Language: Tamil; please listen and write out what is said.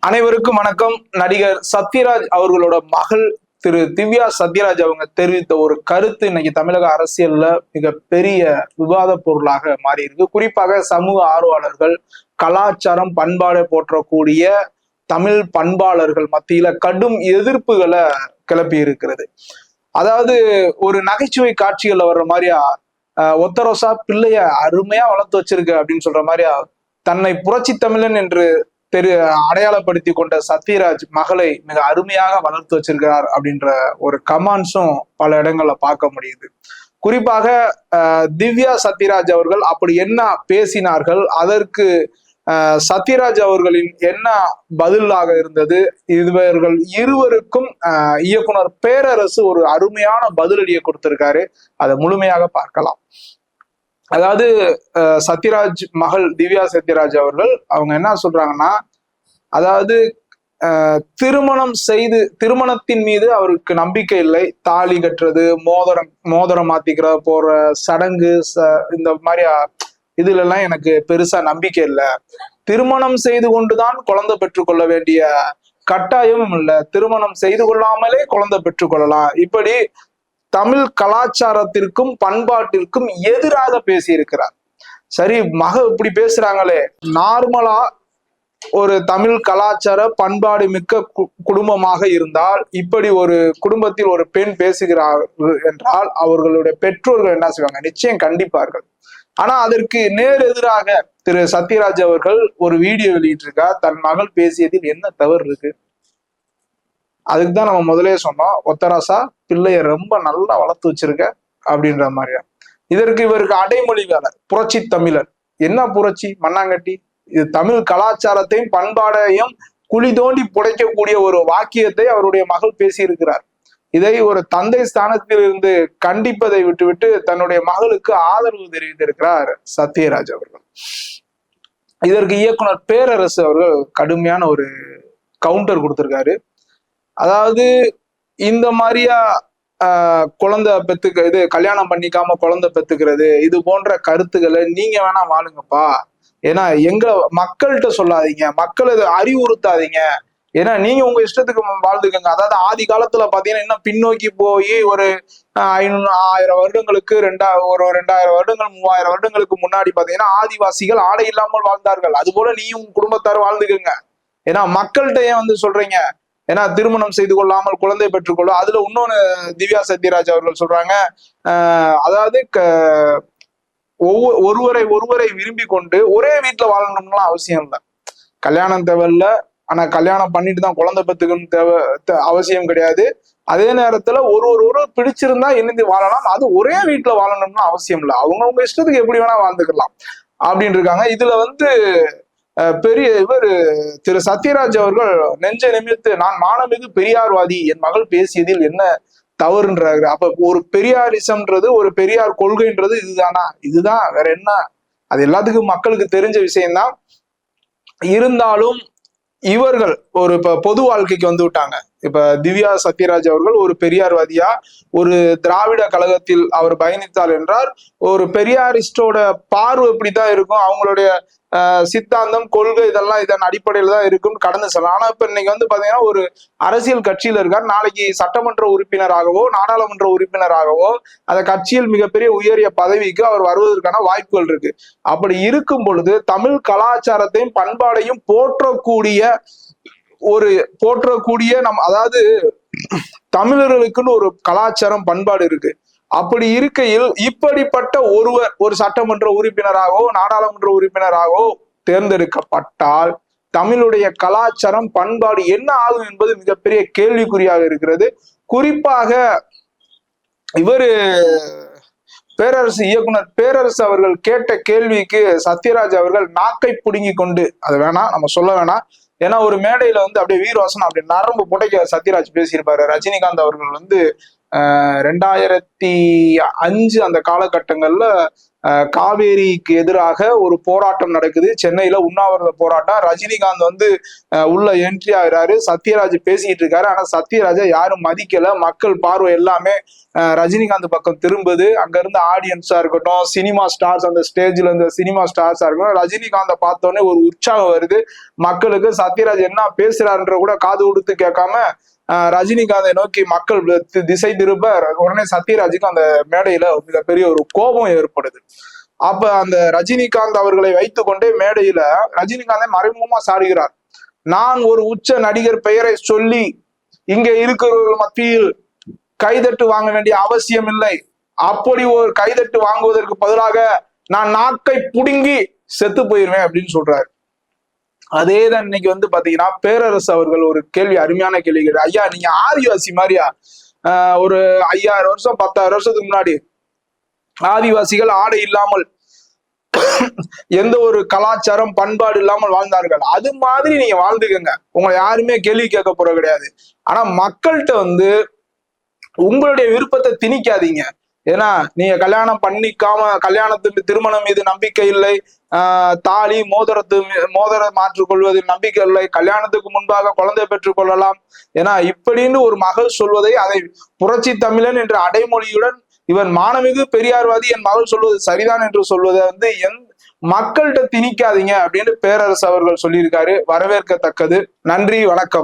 அனைவருக்கும் வணக்கம். நடிகர் சத்யராஜ் அவர்களோட மகள் திரு திவ்யா சத்யராஜ் அவங்க தெரிவித்த ஒரு கருத்து இன்னைக்கு தமிழக அரசியல்ல மிகப்பெரிய விவாத பொருளாக மாறி இருக்கு. குறிப்பாக சமூக ஆர்வலர்கள், கலாச்சாரம் பண்பாடை போற்றக்கூடிய தமிழ் பண்பாளர்கள் மத்தியில கடும் எதிர்ப்புகளை கிளப்பி இருக்கிறது. அதாவது ஒரு நகைச்சுவை காட்சிகள்ல வர்ற மாதிரியா ஒத்தரோசா பிள்ளைய அருமையா வளர்த்து வச்சிருக்கு அப்படின்னு சொல்ற மாதிரியா தன்னை புரட்சி தமிழன் என்று அடையாளப்படுத்தி கொண்ட சத்யராஜ் மகளை மிக அருமையாக வளர்த்து வச்சிருக்கிறார் அப்படின்ற ஒரு கமெண்ட்ஸும் பல இடங்கள்ல பார்க்க முடியுது. குறிப்பாக திவ்யா சத்யராஜ் அவர்கள் அப்படி என்ன பேசினார்கள், அதற்கு சத்யராஜ் அவர்களின் என்ன பதிலாக இருந்தது, இவர்கள் இருவருக்கும் இயக்குனர் பேரரசு ஒரு அருமையான பதிலடியை கொடுத்திருக்காரு. அதை முழுமையாக பார்க்கலாம். அதாவது சத்யராஜ் மகள் திவ்யா சத்யராஜ் அவர்கள் அவங்க என்ன சொல்றாங்கன்னா, அதாவது திருமணத்தின் மீது அவருக்கு நம்பிக்கை இல்லை, தாலி கட்டுறது, மோதிரம் மாத்திக்கிற போற சடங்கு இந்த மாதிரி இதுல எல்லாம் எனக்கு பெருசா நம்பிக்கை இல்லை. திருமணம் செய்து கொண்டுதான் குழந்தை பெற்றுக்கொள்ள வேண்டிய கட்டாயமும் இல்லை, திருமணம் செய்து கொள்ளாமலே குழந்தை பெற்றுக்கொள்ளலாம். இப்படி தமிழ் கலாச்சாரத்திற்கும் பண்பாட்டிற்கும் எதிராக பேசியிருக்கிறார். சரி, இப்படி பேசுறாங்களே, நார்மலா ஒரு தமிழ் கலாச்சார பண்பாடு மிக்க குடும்பமாக இருந்தால் இப்படி ஒரு குடும்பத்தில் ஒரு பெண் பேசுகிறார் என்றால் அவர்களுடைய பெற்றோர்கள் என்ன செய்வாங்க? நிச்சயம் கண்டிப்பார்கள். ஆனா அதற்கு நேர் எதிராக திரு சத்யராஜ் அவர்கள் ஒரு வீடியோ வெளியிட்டிருக்கார். தன் மகள் பேசியதில் என்ன தவறு இருக்கு? அதுக்குதான் நம்ம முதலே சொன்னோம், ஒத்தராசா பிள்ளைய ரொம்ப நல்லா வளர்த்து வச்சிருக்க அப்படின்ற மாதிரியா. இவருக்கு அடைமொழி வேலை புரட்சி தமிழர். என்ன புரட்சி? மண்ணாங்கட்டி. இது தமிழ் கலாச்சாரத்தையும் பண்பாடையும் குழி தோண்டி புடைக்கக்கூடிய ஒரு வாக்கியத்தை அவருடைய மகள் பேசியிருக்கிறார். இதை ஒரு தந்தை ஸ்தானத்தில் இருந்து கண்டிப்பதை விட்டுவிட்டு தன்னுடைய மகளுக்கு ஆதரவு தெரிவித்திருக்கிறார் சத்யராஜ் அவர்கள். இதற்கு இயக்குனர் பேரரசு அவர்கள் கடுமையான ஒரு கவுண்டர் கொடுத்திருக்காரு. அதாவது இந்த மாதிரியா குழந்தை இது கல்யாணம் பண்ணிக்காம குழந்தை பெத்துக்கிறது, இது போன்ற கருத்துக்களை நீங்க வேணா வாழுங்கப்பா. ஏன்னா மக்கள்கிட்ட சொல்லாதீங்க, மக்களை அறிவுறுத்தாதீங்க. ஏன்னா நீங்க உங்க இஷ்டத்துக்கு வாழ்ந்துக்கங்க. அதாவது ஆதி காலத்துல பாத்தீங்கன்னா இன்னும் பின்னோக்கி போய் ஒரு 1000 வருடங்களுக்கு 2000 வருடங்கள் 3000 வருடங்களுக்கு முன்னாடி பாத்தீங்கன்னா ஆதிவாசிகள் ஆடை இல்லாமல் வாழ்ந்தார்கள். அது போல நீயும் உங்க குடும்பத்தார் வாழ்ந்துக்குங்க. ஏன்னா மக்கள்கிட்ட ஏன் சொல்றீங்க? ஏன்னா திருமணம் செய்து கொள்ளாமல் குழந்தை பெற்றுக்கொள்ளும். அதுல இன்னொன்னு திவ்யா சத்யராஜ் அவர்கள் சொல்றாங்க, அதாவது ஒருவரை விரும்பி கொண்டு ஒரே வீட்டுல வாழணும்லாம் அவசியம் இல்லை. கல்யாணம் தேவையில்ல, ஆனா கல்யாணம் பண்ணிட்டு தான் குழந்தை பெற்றுக்கணும் அவசியம் கிடையாது. அதே நேரத்துல ஒரு பிடிச்சிருந்தா இணைந்து வாழலாம். அது ஒரே வீட்டுல வாழணும்னு அவசியம் இல்லை. அவங்கவுங்க இஷ்டத்துக்கு எப்படி வேணா வாழ்ந்துக்கலாம் அப்படின்னு இருக்காங்க. இதுல இவர் திரு சத்யராஜ் அவர்கள் நெஞ்ச நிமிர்த்து, நான் மானமிகு பெரியார்வாதி, என் மகள் பேசியதில் என்ன தவறுன்றாரு. அப்ப ஒரு பெரியாரிசம்ன்றது, ஒரு பெரியார் கொள்கைன்றது இதுதானா? இதுதான், வேற என்ன? அது எல்லாத்துக்கும் மக்களுக்கு தெரிஞ்ச விஷயம்தான். இருந்தாலும் இவர்கள் இப்ப பொது வாழ்க்கைக்கு வந்து விட்டாங்க. இப்ப திவ்யா சத்யராஜ் அவர்கள் ஒரு பெரியார்வாதியா, ஒரு திராவிட கழகத்தில் அவர் பயணித்தார் என்றால் ஒரு பெரியாரிஸ்டோட பார்வை இப்படித்தான் இருக்கும். அவங்களுடைய சித்தாந்தம், கொள்கை இதெல்லாம் இதன் அடிப்படையில தான் இருக்கும் கடந்து செல்லலாம். ஆனா இப்ப இன்னைக்கு பாத்தீங்கன்னா ஒரு அரசியல் கட்சியில இருக்கார், நாளைக்கு சட்டமன்ற உறுப்பினராகவோ நாடாளுமன்ற உறுப்பினராகவோ அந்த கட்சியில் மிகப்பெரிய உயரிய பதவிக்கு அவர் வருவதற்கான வாய்ப்புகள் இருக்கு. அப்படி இருக்கும் பொழுது தமிழ் கலாச்சாரத்தையும் பண்பாடையும் போற்றக்கூடிய அதாவது தமிழர்களுக்குன்னு ஒரு கலாச்சாரம் பண்பாடு இருக்கு. அப்படி இருக்கையில் இப்படிப்பட்ட ஒருவர் ஒரு சட்டமன்ற உறுப்பினராகவோ நாடாளுமன்ற உறுப்பினராகவோ தேர்ந்தெடுக்கப்பட்டால் தமிழுடைய கலாச்சாரம் பண்பாடு என்ன ஆகும் என்பது மிகப்பெரிய கேள்விக்குறியாக இருக்கிறது. குறிப்பாக இயக்குனர் பேரரசு அவர்கள் கேட்ட கேள்விக்கு சத்யராஜ் அவர்கள் நாக்கை புடுங்கி கொண்டு, அது வேணாம் நம்ம சொல்ல வேணாம், ஏன்னா ஒரு மேடையில அப்படியே வீரவாசனம் அப்படி நரம்பு புடைக்க சத்யராஜ் பேசியிருப்பாரு. ரஜினிகாந்த் அவர்கள் 2005 அந்த காலகட்டங்கள்ல காவேரிக்கு எதிராக ஒரு போராட்டம் நடக்குது சென்னையில, உண்ணாவிரத போராட்டம். ரஜினிகாந்த் வந்து உள்ள என்ட்ரி ஆகுறாரு. சத்யராஜ் பேசிட்டு இருக்காரு. ஆனா சத்யராஜை யாரும் மதிக்கல. மக்கள் பார்வை எல்லாமே ரஜினிகாந்த் பக்கம் திரும்புது. அங்க இருந்து ஆடியன்ஸா இருக்கட்டும், சினிமா ஸ்டார்ஸ், அந்த ஸ்டேஜ்ல இருந்த சினிமா ஸ்டார்ஸா இருக்கட்டும், ரஜினிகாந்தை பார்த்தோன்னே ஒரு உற்சாகம் வருது மக்களுக்கு. சத்யராஜ் என்ன பேசுறாருன்ற கூட காது கொடுத்து கேட்காம ரஜினிகாந்தை நோக்கி மக்கள் திசை திரும்ப உடனே சத்யராஜுக்கு அந்த மேடையில மிகப்பெரிய ஒரு கோபம் ஏற்படுது. அப்ப அந்த ரஜினிகாந்த் அவர்களை வைத்துக் கொண்டே மேடையில ரஜினிகாந்தை மறைமுகமா சாடுகிறார். நான் ஒரு உச்ச நடிகர் பெயரை சொல்லி இங்க இருக்கிறவர்கள் மத்தியில் கைதட்டு வாங்க வேண்டிய அவசியம் இல்லை. அப்படி ஒரு கைதட்டு வாங்குவதற்கு பதிலாக நான் நாக்கை புடுங்கி செத்து போயிருவேன் அப்படின்னு சொல்றாரு. அதேதான் இன்னைக்கு வந்து பாத்தீங்கன்னா பேரரசு அவர்கள் ஒரு கேள்வி, அருமையான கேள்வி கேட்டு, ஐயா நீங்க ஆதிவாசி மாதிரியா? ஒரு 5000 வருஷம் 10,000 வருஷத்துக்கு முன்னாடி ஆதிவாசிகள் ஆடை இல்லாமல் எந்த ஒரு கலாச்சாரம் பண்பாடு இல்லாமல் வாழ்ந்தார்கள். அது மாதிரி நீங்க வாழ்ந்துக்கங்க, உங்களை யாருமே கேள்வி கேட்க போறது கிடையாது. ஆனா மக்கள்கிட்ட வந்து உங்களுடைய விருப்பத்தை திணிக்காதீங்க. ஏன்னா நீங்க கல்யாணம் பண்ணிக்காம, கல்யாணத்துக்கு திருமணம் மீது நம்பிக்கை இல்லை, தாலி மோதிரம் மாற்றிக்கொள்வதில் நம்பிக்கை இல்லை, கல்யாணத்துக்கு முன்பாக குழந்தை பெற்றுக் கொள்ளலாம், ஏன்னா இப்படின்னு ஒரு மகள் சொல்வதை அதை புரட்சி தமிழன் என்ற அடைமொழியுடன் இவன் மானமிகு பெரியார்வாதி என் மகள் சொல்வது சரிதான் என்று சொல்வதை வந்து மக்கள்கிட்ட திணிக்காதீங்க அப்படின்னு பேரரசு அவர்கள் சொல்லியிருக்காரு. வரவேற்கத்தக்கது. நன்றி, வணக்கம்.